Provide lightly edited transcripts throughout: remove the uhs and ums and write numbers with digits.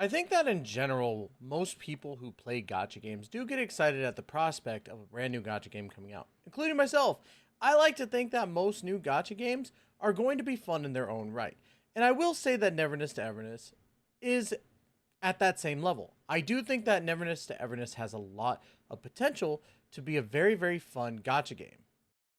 I think that in general, most people who play gotcha games do get excited at the prospect of a brand new gotcha game coming out, including myself. I like to think that most new gotcha games are going to be fun in their own right. And I will say that Neverness to Everness is at that same level. I do think that Neverness to Everness has a lot of potential to be a very, very fun gotcha game.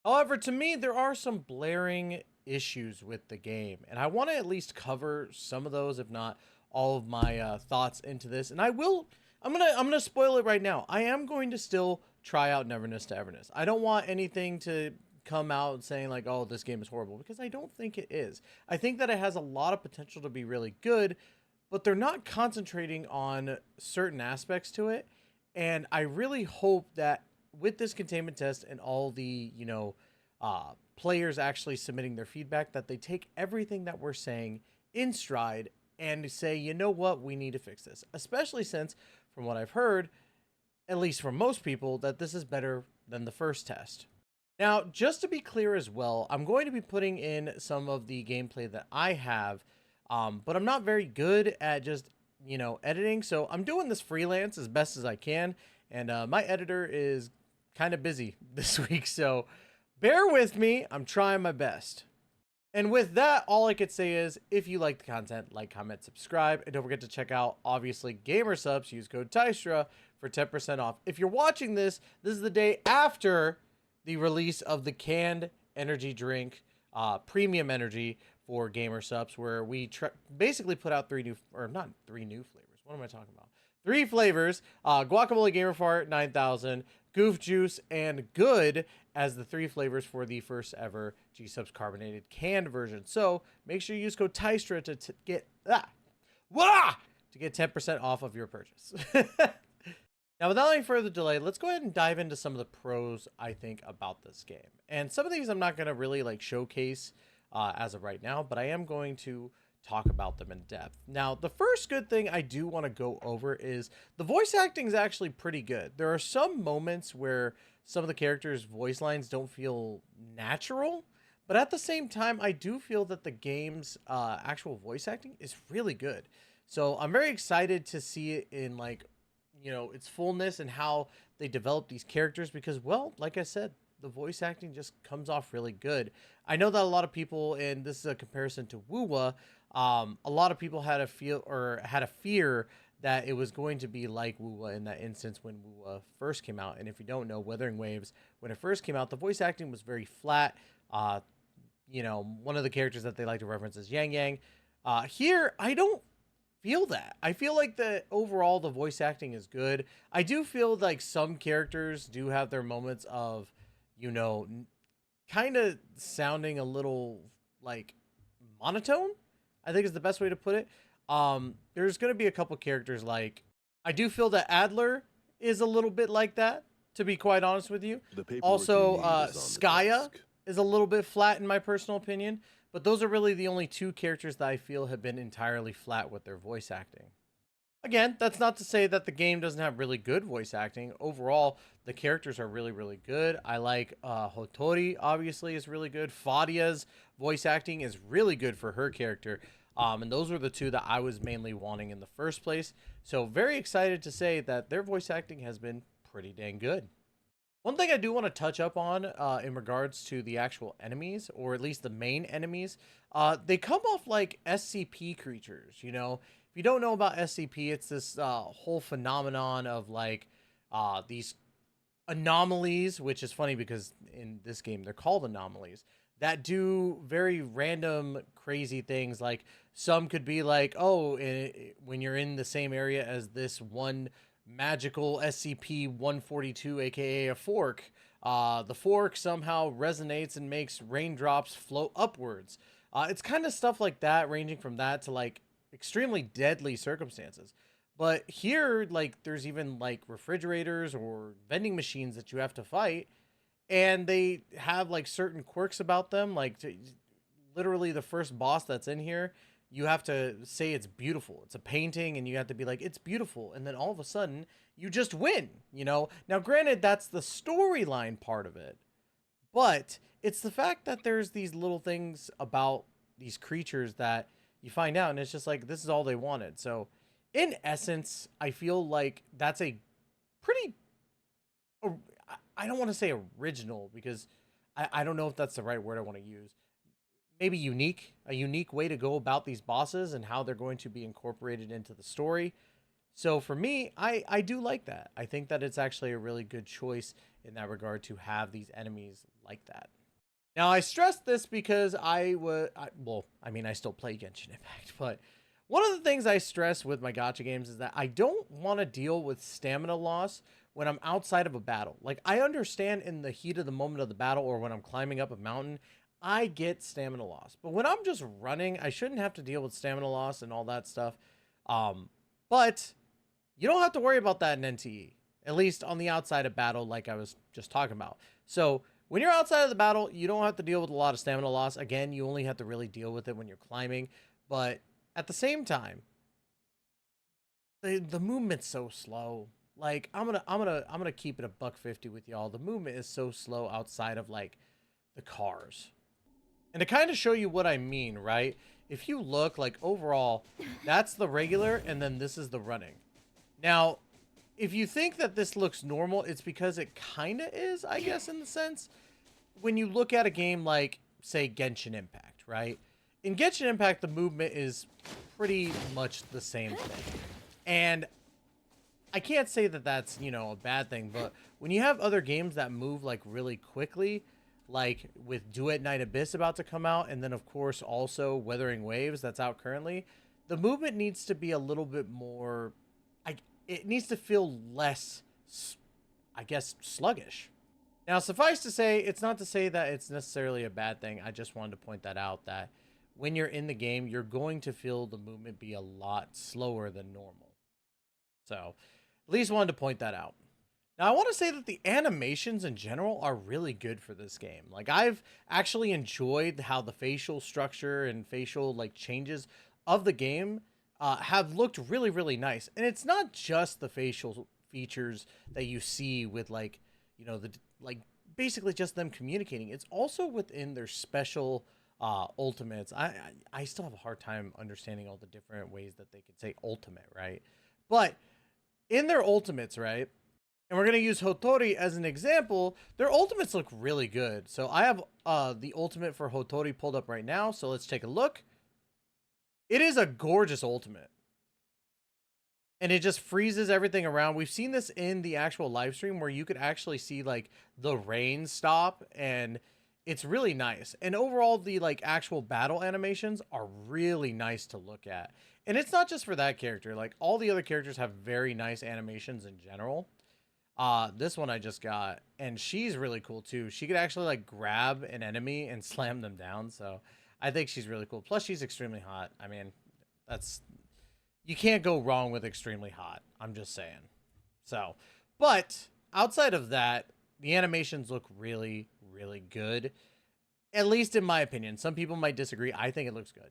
However, to me, there are some blaring issues with the game, and I want to at least cover some of those, if not all of my thoughts into this. And I will. I'm gonna spoil it right now. I am going to still try out Neverness to Everness. I don't want anything to come out saying like, "Oh, this game is horrible," because I don't think it is. I think that it has a lot of potential to be really good, but they're not concentrating on certain aspects to it. And I really hope that with this containment test and all the, players actually submitting their feedback, that they take everything that we're saying in stride and say, you know what, we need to fix this. Especially since, from what I've heard, at least from most people, that this is better than the first test. Now, just to be clear as well, I'm going to be putting in some of the gameplay that I have, but I'm not very good at just, editing. So I'm doing this freelance as best as I can. And my editor is kind of busy this week, so bear with me. I'm trying my best. And with that, all I could say is, if you like the content, like, comment, subscribe, and don't forget to check out, obviously, Gamer Subs. Use code Tystra for 10% off. If you're watching this, this is the day after the release of the canned energy drink, premium energy for Gamer Subs, where we basically put out not three new flavors. What am I talking about? Three flavors: Guacamole Gamer Fart 9000, Goof Juice, and Good as the three flavors for the first ever G Subs carbonated canned version. So make sure you use code Tystra to get 10% off of your purchase. Now, without any further delay, let's go ahead and dive into some of the pros I think about this game. And some of these I'm not going to really showcase as of right now, but I am going to talk about them in depth. Now, the first good thing I do want to go over is the voice acting is actually pretty good. There are some moments where some of the characters' voice lines don't feel natural, but at the same time, I do feel that the game's actual voice acting is really good. So I'm very excited to see it in its fullness and how they develop these characters because, well, like I said, the voice acting just comes off really good. I know that a lot of people, and this is a comparison to Wuwa, a lot of people had a fear that it was going to be like Wuwa in that instance when Wuwa first came out. And if you don't know, Wuthering Waves, when it first came out, the voice acting was very flat. One of the characters that they like to reference is Yang Yang. Here, I don't feel that. I feel like overall the voice acting is good. I do feel like some characters do have their moments of, kind of sounding a little monotone, I think is the best way to put it. There's going to be a couple characters I do feel that Adler is a little bit like that, to be quite honest with you. Also, Skaya is a little bit flat in my personal opinion, but those are really the only two characters that I feel have been entirely flat with their voice acting. Again, that's not to say that the game doesn't have really good voice acting. Overall, the characters are really, really good. I like Hotori, obviously, is really good. Fadia's voice acting is really good for her character. And those were the two that I was mainly wanting in the first place. So very excited to say that their voice acting has been pretty dang good. One thing I do want to touch up on in regards to the actual enemies, or at least the main enemies, they come off like SCP creatures, If you don't know about SCP, it's this whole phenomenon of these anomalies, which is funny because in this game they're called anomalies, that do very random, crazy things. Like some could be when you're in the same area as this one magical SCP-142, aka a fork, the fork somehow resonates and makes raindrops float upwards. It's kind of stuff like that, ranging from that to extremely deadly circumstances. But here, there's even refrigerators or vending machines that you have to fight, and they have certain quirks about them. Literally, the first boss that's in here, you have to say it's beautiful. It's a painting, and you have to be like, it's beautiful, and then all of a sudden, you just win. Now, granted, that's the storyline part of it, but it's the fact that there's these little things about these creatures that you find out, and it's just this is all they wanted. So in essence, I feel like that's a pretty, I don't want to say original because I don't know if that's the right word I want to use. Maybe unique, a unique way to go about these bosses and how they're going to be incorporated into the story. So for me, I do like that. I think that it's actually a really good choice in that regard to have these enemies like that. Now, I stress this because I mean, I still play Genshin Impact, but one of the things I stress with my gacha games is that I don't want to deal with stamina loss when I'm outside of a battle. Like, I understand in the heat of the moment of the battle or when I'm climbing up a mountain, I get stamina loss. But when I'm just running, I shouldn't have to deal with stamina loss and all that stuff. But you don't have to worry about that in NTE, at least on the outside of battle, like I was just talking about. So when you're outside of the battle, you don't have to deal with a lot of stamina loss. Again, you only have to really deal with it when you're climbing. But at the same time, the movement's so slow. Like I'm gonna keep it a buck 50 with y'all. The movement is so slow outside of like the cars. And to kind of show you what I mean, right? If you look like overall, that's the regular, and then this is the running. Now, if you think that this looks normal, it's because it kind of is, I guess, in the sense. When you look at a game like, say, Genshin Impact, right? In Genshin Impact, the movement is pretty much the same thing. And I can't say that that's, you know, a bad thing, but when you have other games that move, like, really quickly, like with Duet Night Abyss about to come out, and then, of course, also Wuthering Waves that's out currently, the movement needs to be a little bit more... it needs to feel less, I guess, sluggish. Now, suffice to say, it's not to say that it's necessarily a bad thing. I just wanted to point that out, that when you're in the game, you're going to feel the movement be a lot slower than normal. So, at least wanted to point that out. Now, I want to say that the animations in general are really good for this game. Like, I've actually enjoyed how the facial structure and facial, like, changes of the game have looked really, really nice. And it's not just the facial features that you see with, like, you know, the like basically just them communicating. It's also within their special ultimates. I still have a hard time understanding all the different ways that they could say ultimate, right? But in their ultimates, right? And we're going to use Hotori as an example. Their ultimates look really good. So I have the ultimate for Hotori pulled up right now. So let's take a look. It is a gorgeous ultimate. And it just freezes everything around. We've seen this in the actual live stream where you could actually see like the rain stop, and it's really nice. And overall, the like actual battle animations are really nice to look at. And it's not just for that character. Like all the other characters have very nice animations in general. This one I just got, and she's really cool too. She could actually like grab an enemy and slam them down. So I think she's really cool. Plus she's extremely hot. I mean, that's... you can't go wrong with extremely hot. I'm just saying. So, but outside of that, the animations look really, really good. At least in my opinion. Some people might disagree. I think it looks good.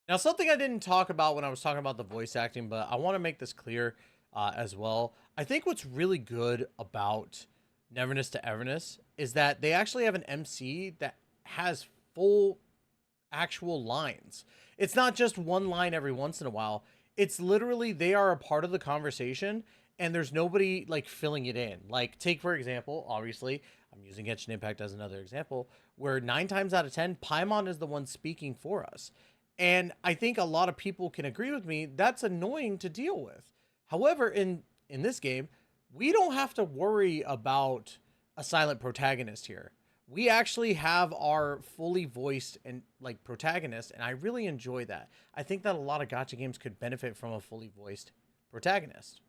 Now, something I didn't talk about when I was talking about the voice acting, but I want to make this clear as well. I think what's really good about Neverness to Everness is that they actually have an MC that has full actual lines. It's not just one line every once in a while. It's literally they are a part of the conversation and there's nobody like filling it in. Like take for example, obviously I'm using Genshin Impact as another example, where 9 times out of 10 Paimon is the one speaking for us. And I think a lot of people can agree with me that's annoying to deal with. However, in this game, we don't have to worry about a silent protagonist here. We actually have our fully voiced and like protagonist, and I really enjoy that. I think that a lot of gacha games could benefit from a fully voiced protagonist.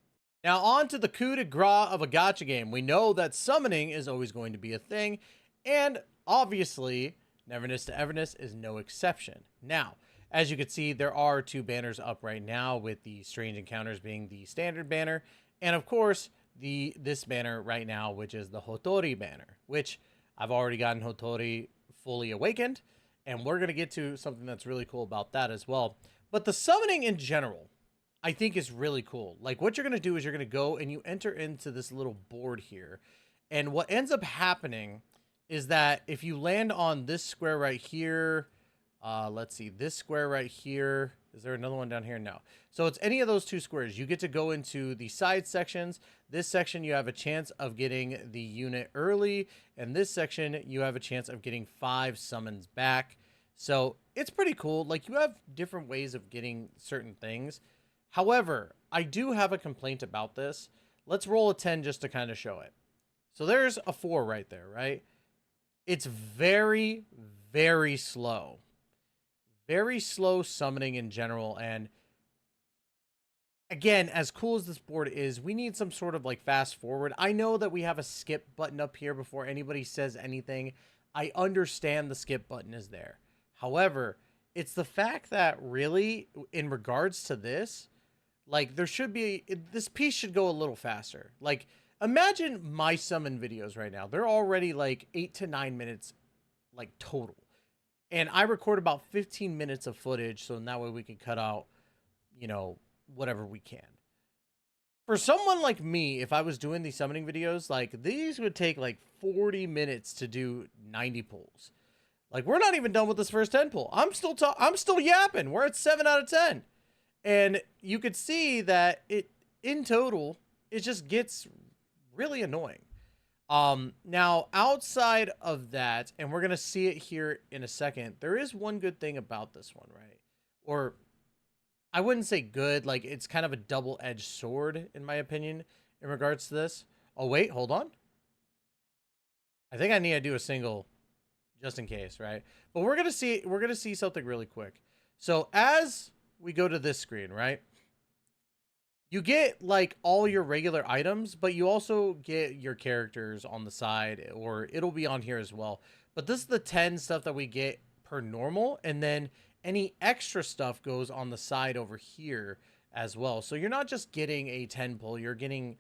Now on to the coup de grace of a gacha game. We know that summoning is always going to be a thing, and obviously Neverness to Everness is no exception. Now, as you can see, there are 2 banners up right now, with the Strange Encounters being the standard banner, and of course this banner right now, which is the Hotori banner, which I've already gotten Hotori fully awakened, and we're going to get to something that's really cool about that as well. But the summoning in general, I think is really cool. Like what you're going to do is you're going to go and you enter into this little board here. And what ends up happening is that if you land on this square right here, let's see, this square right here, Is there another one down here? No. So it's any of those 2 squares. You get to go into the side sections. This section, you have a chance of getting the unit early. And this section, you have a chance of getting 5 summons back. So it's pretty cool. Like, you have different ways of getting certain things. However, I do have a complaint about this. Let's roll a 10 just to kind of show it. So there's a 4 right there, right? It's very, very slow. Very slow summoning in general. And again, as cool as this board is, we need some sort of like fast forward. I know that we have a skip button up here before anybody says anything. I understand the skip button is there. However, it's the fact that really, in regards to this, like, there should be, this piece should go a little faster. Like, imagine my summon videos right now. They're already like 8 to 9 minutes, like, total. And I record about 15 minutes of footage, so that way we can cut out, you know, whatever we can. For someone like me, if I was doing these summoning videos, like, these would take like 40 minutes to do 90 pulls. Like, we're not even done with this first 10 pull. I'm still yapping. We're at 7 out of 10. And you could see that it, in total, it just gets really annoying. Now, outside of that, and we're going to see it here in a second, there is one good thing about this one, right? Or, I wouldn't say good, like, it's kind of a double-edged sword, in my opinion, in regards to this. Oh, wait, hold on. I think I need to do a single, just in case, right? But we're going to see something really quick. So, as we go to this screen, right? You get like all your regular items, but you also get your characters on the side, or it'll be on here as well. But this is the 10 stuff that we get per normal, and then any extra stuff goes on the side over here as well. So you're not just getting a 10 pull, you're getting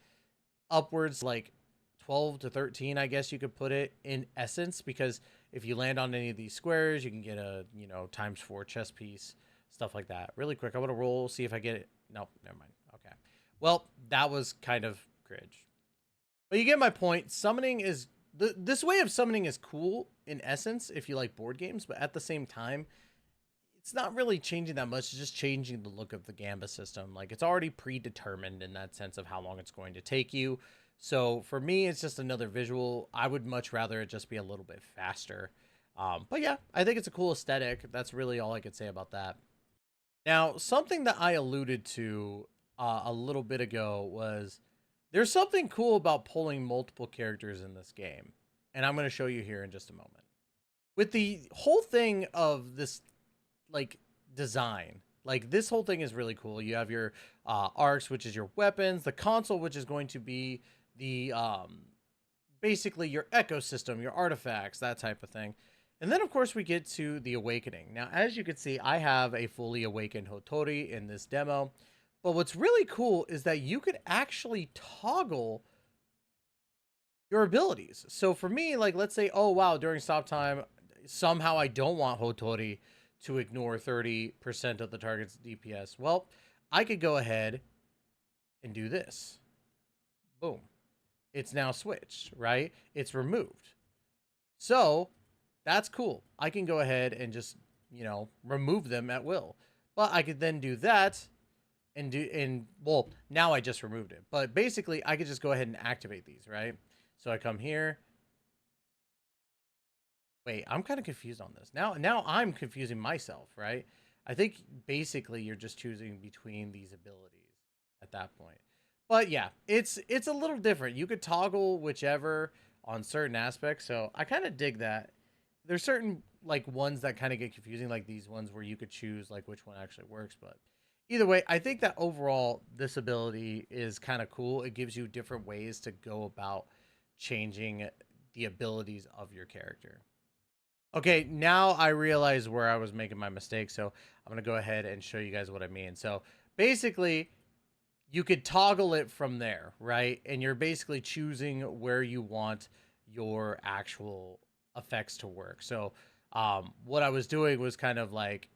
upwards like 12 to 13, I guess you could put it in essence, because if you land on any of these squares, you can get a, you know, ×4 chess piece, stuff like that. Really quick, I want to roll, see if I get it. Nope, never mind. Okay. Well, that was kind of cringe. But you get my point. Summoning is... This way of summoning is cool in essence if you like board games, but at the same time, it's not really changing that much. It's just changing the look of the Gamba system. Like, it's already predetermined in that sense of how long it's going to take you. So for me, it's just another visual. I would much rather it just be a little bit faster. But yeah, I think it's a cool aesthetic. That's really all I could say about that. Now, something that I alluded to a little bit ago was there's something cool about pulling multiple characters in this game. And I'm going to show you here in just a moment. With the whole thing of this, like, design, like, this whole thing is really cool. You have your arcs, which is your weapons, the console, which is going to be the, basically your ecosystem, your artifacts, that type of thing. And then, of course, we get to the awakening. Now, as you can see, I have a fully awakened Hotori in this demo. But what's really cool is that you could actually toggle your abilities. So for me, like, let's say, oh, wow, during stop time, somehow I don't want Hotori to ignore 30% of the target's DPS. Well, I could go ahead and do this. Boom. It's now switched, right? It's removed. So that's cool. I can go ahead and just, you know, remove them at will. But I could then do that and well, now I just removed it. But basically, I could just go ahead and activate these, right? So I come here. Wait, I'm kind of confused on this. Now I'm confusing myself, right? I think basically you're just choosing between these abilities at that point. But yeah, it's a little different. You could toggle whichever on certain aspects. So I kind of dig that. There's certain like ones that kind of get confusing, like these ones where you could choose like which one actually works. But either way, I think that overall this ability is kind of cool. It gives you different ways to go about changing the abilities of your character. Okay, now I realize where I was making my mistake, so I'm going to go ahead and show you guys what I mean. So basically, you could toggle it from there, right? And you're basically choosing where you want your actual effects to work. So what I was doing was kind of like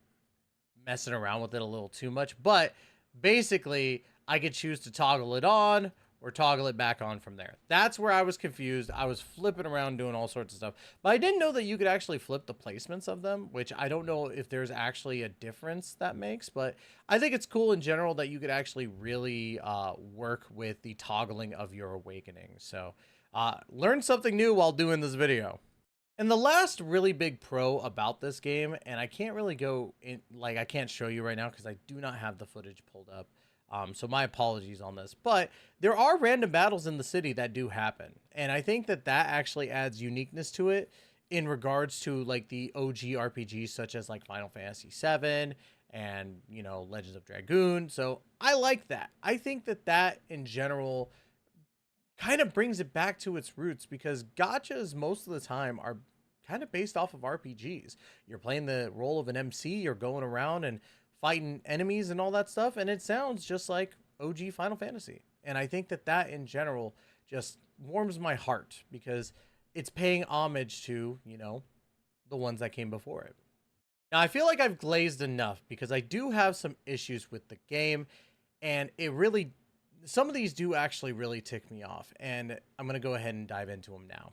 messing around with it a little too much, but basically I could choose to toggle it on or toggle it back on from there. That's where I was confused. I was flipping around doing all sorts of stuff, but I didn't know that you could actually flip the placements of them, which I don't know if there's actually a difference that makes, but I think it's cool in general that you could actually really work with the toggling of your awakening. So learn something new while doing this video. And the last really big pro about this game, and I can't really go in, like, I can't show you right now because I do not have the footage pulled up. So my apologies on this, but there are random battles in the city that do happen. And I think that that actually adds uniqueness to it in regards to like the OG RPGs, such as like Final Fantasy VII and, you know, Legends of Dragoon. So I like that. I think that that in general kind of brings it back to its roots, because gachas most of the time are kind of based off of RPGs. You're playing the role of an MC, you're going around and fighting enemies and all that stuff, and it sounds just like OG Final Fantasy. And I think that that in general just warms my heart, because it's paying homage to, you know, the ones that came before it. Now, I feel like I've glazed enough, because I do have some issues with the game, and it really, some of these do actually really tick me off, and I'm going to go ahead and dive into them now.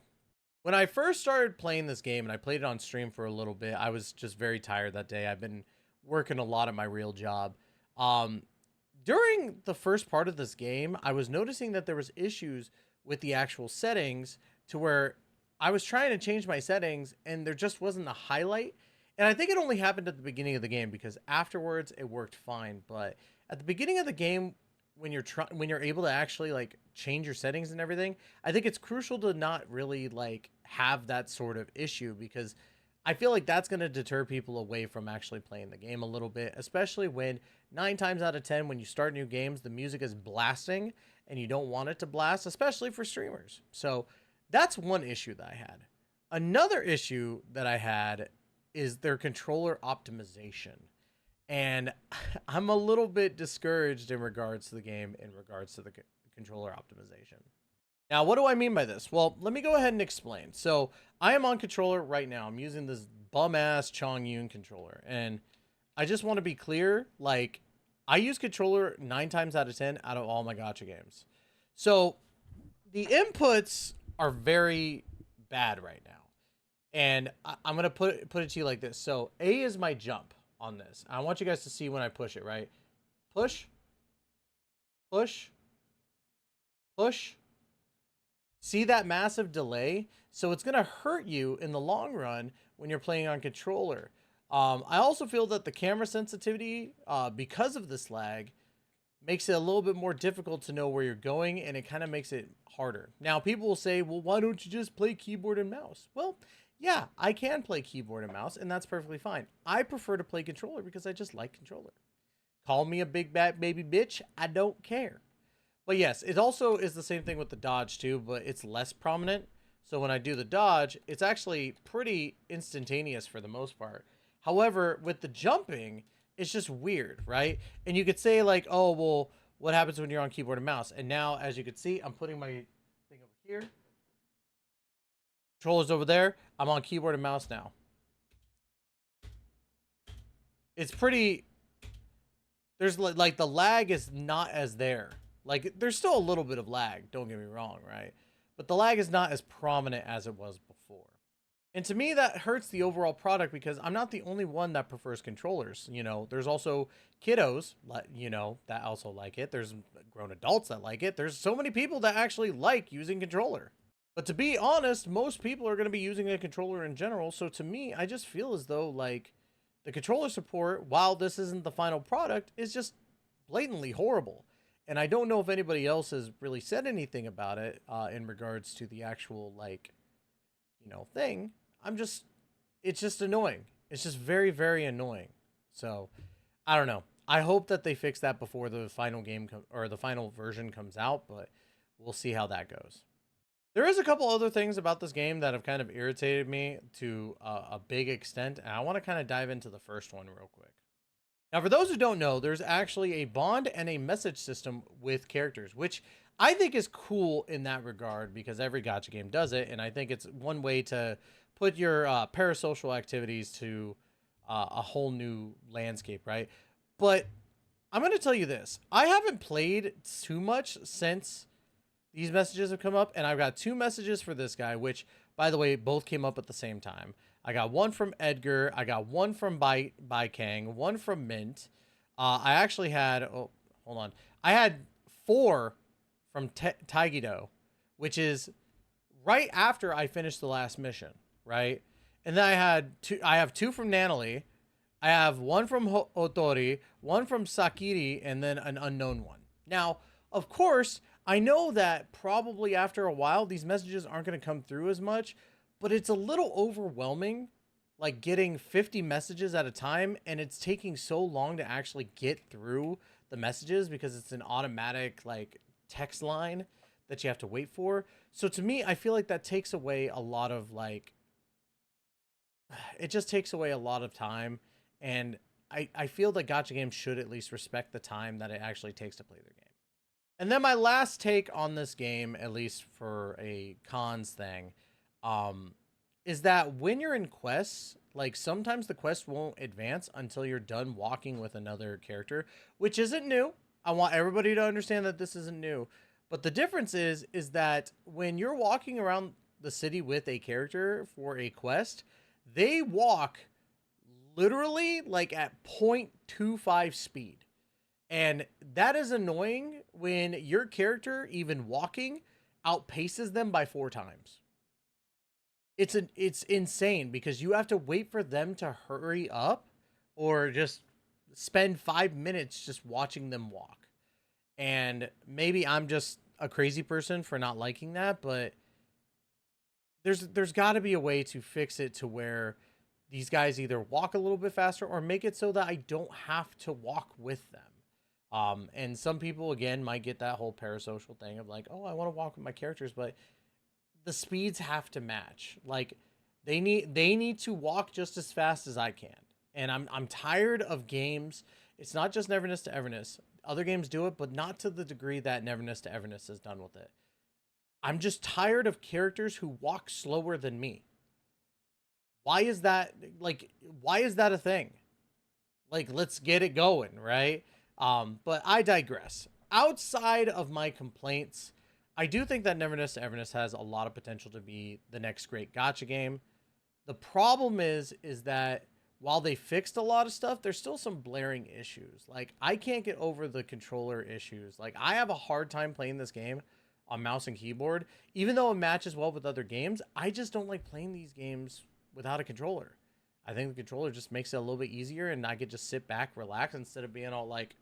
When I first started playing this game, and I played it on stream for a little bit, I was just very tired that day. I've been working a lot at my real job. During the first part of this game, I was noticing that there was issues with the actual settings, to where I was trying to change my settings and there just wasn't a highlight. And I think it only happened at the beginning of the game, because afterwards it worked fine. But at the beginning of the game, when you're able to actually like change your settings and everything, I think it's crucial to not really like have that sort of issue, because I feel like that's going to deter people away from actually playing the game a little bit, especially when 9 times out of 10, when you start new games, the music is blasting and you don't want it to blast, especially for streamers. So that's one issue that I had. Another issue that I had is their controller optimization. And I'm a little bit discouraged in regards to the game, in regards to the controller optimization. Now, what do I mean by this? Well, let me go ahead and explain. So I am on controller right now. I'm using this bum-ass Chongyun controller. And I just want to be clear, like, I use controller 9 times out of 10 out of all my gacha games. So the inputs are very bad right now. And I'm going to put it to you like this. So A is my jump on this. I want you guys to see when I push it, right? Push, push, push. See that massive delay? So it's going to hurt you in the long run when you're playing on controller. I also feel that the camera sensitivity, because of this lag, makes it a little bit more difficult to know where you're going, and it kind of makes it harder. Now, people will say, well, why don't you just play keyboard and mouse? Well, yeah, I can play keyboard and mouse, and that's perfectly fine. I prefer to play controller because I just like controller. Call me a big bad baby bitch, I don't care. But yes, it also is the same thing with the dodge too, but it's less prominent. So when I do the dodge, it's actually pretty instantaneous for the most part. However, with the jumping, it's just weird, right? And you could say like, oh, well, what happens when you're on keyboard and mouse? And now, as you can see, I'm putting my thing over here. Controller's over there. I'm on keyboard and mouse now. It's pretty... There's like the lag is not as there. Like, there's still a little bit of lag, don't get me wrong, right? But the lag is not as prominent as it was before. And to me, that hurts the overall product, because I'm not the only one that prefers controllers. You know, there's also kiddos, you know, that also like it. There's grown adults that like it. There's so many people that actually like using controller. But to be honest, most people are going to be using a controller in general. So to me, I just feel as though, like, the controller support, while this isn't the final product, is just blatantly horrible. And I don't know if anybody else has really said anything about it in regards to the actual, like, you know, thing. It's just annoying. It's just very, very annoying. So, I don't know. I hope that they fix that before the final game or the final version comes out, but we'll see how that goes. There is a couple other things about this game that have kind of irritated me to a big extent, and I want to kind of dive into the first one real quick. Now, for those who don't know, there's actually a bond and a message system with characters, which I think is cool in that regard, because every gacha game does it, and I think it's one way to put your parasocial activities to a whole new landscape, right? But I'm going to tell you this. I haven't played too much since these messages have come up, and I've got 2 messages for this guy, which, by the way, both came up at the same time. I got one from Edgar. I got one from Kang, one from Mint. I actually had, oh, hold on. I had 4 from Taigido, which is right after I finished the last mission, right? And then I have 2 from Nanalie. I have one from Otori, one from Sakiri, and then an unknown one. Now, of course, I know that probably after a while, these messages aren't going to come through as much, but it's a little overwhelming, like getting 50 messages at a time, and it's taking so long to actually get through the messages because it's an automatic, like, text line that you have to wait for. So to me, I feel like that takes away a lot of, like, it just takes away a lot of time, and I feel that gacha games should at least respect the time that it actually takes to play their game. And then my last take on this game, at least for a cons thing, is that when you're in quests, like sometimes the quest won't advance until you're done walking with another character, which isn't new. I want everybody to understand that this isn't new. But the difference is that when you're walking around the city with a character for a quest, they walk literally like at 0.25 speed. And that is annoying when your character, even walking, outpaces them by 4 times. It's insane because you have to wait for them to hurry up or just spend 5 minutes just watching them walk. And maybe I'm just a crazy person for not liking that, but there's got to be a way to fix it to where these guys either walk a little bit faster or make it so that I don't have to walk with them. And some people, again, might get that whole parasocial thing of like, oh, I want to walk with my characters, but the speeds have to match. Like they need to walk just as fast as I can. And I'm tired of games. It's not just Neverness to Everness. Other games do it, but not to the degree that Neverness to Everness has done with it. I'm just tired of characters who walk slower than me. Why is that a thing? Like, let's get it going, right? But I digress. Outside of my complaints, I do think that Neverness to Everness has a lot of potential to be the next great gacha game. The problem is that while they fixed a lot of stuff, there's still some blaring issues. Like, I can't get over the controller issues. Like, I have a hard time playing this game on mouse and keyboard. Even though it matches well with other games, I just don't like playing these games without a controller. I think the controller just makes it a little bit easier, and I could just sit back, relax, instead of being all like,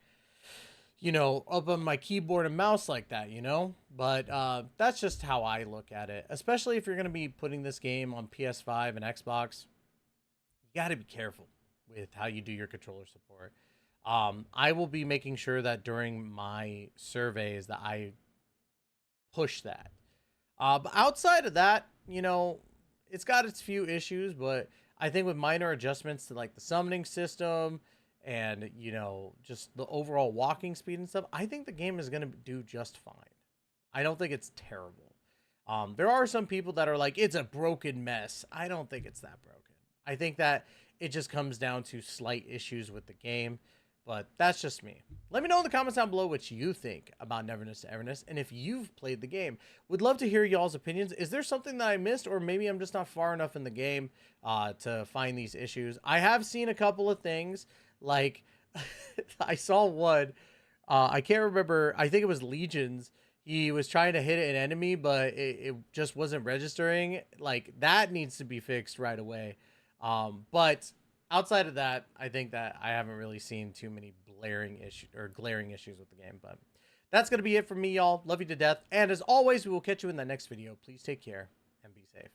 you know, up on my keyboard and mouse like that, you know? But that's just how I look at it. Especially if you're going to be putting this game on PS5 and Xbox, you got to be careful with how you do your controller support. I will be making sure that during my surveys that I push that. But outside of that, you know, it's got its few issues, but I think with minor adjustments to like the summoning system and, you know, just the overall walking speed and stuff, I think the game is going to do just fine. I don't think it's terrible. There are some people that are like, it's a broken mess. I don't think it's that broken. I think that it just comes down to slight issues with the game, but that's just me. Let me know in the comments down below what you think about Neverness to Everness, and if you've played the game. Would love to hear y'all's opinions. Is there something that I missed, or maybe I'm just not far enough in the game to find these issues? I have seen a couple of things, like I saw one, I can't remember, I think it was Legions. He was trying to hit an enemy, but it just wasn't registering. Like, that needs to be fixed right away. But outside of that, I think that I haven't really seen too many glaring issues with the game. But that's going to be it from me, y'all. Love you to death. And as always, we will catch you in the next video. Please take care and be safe.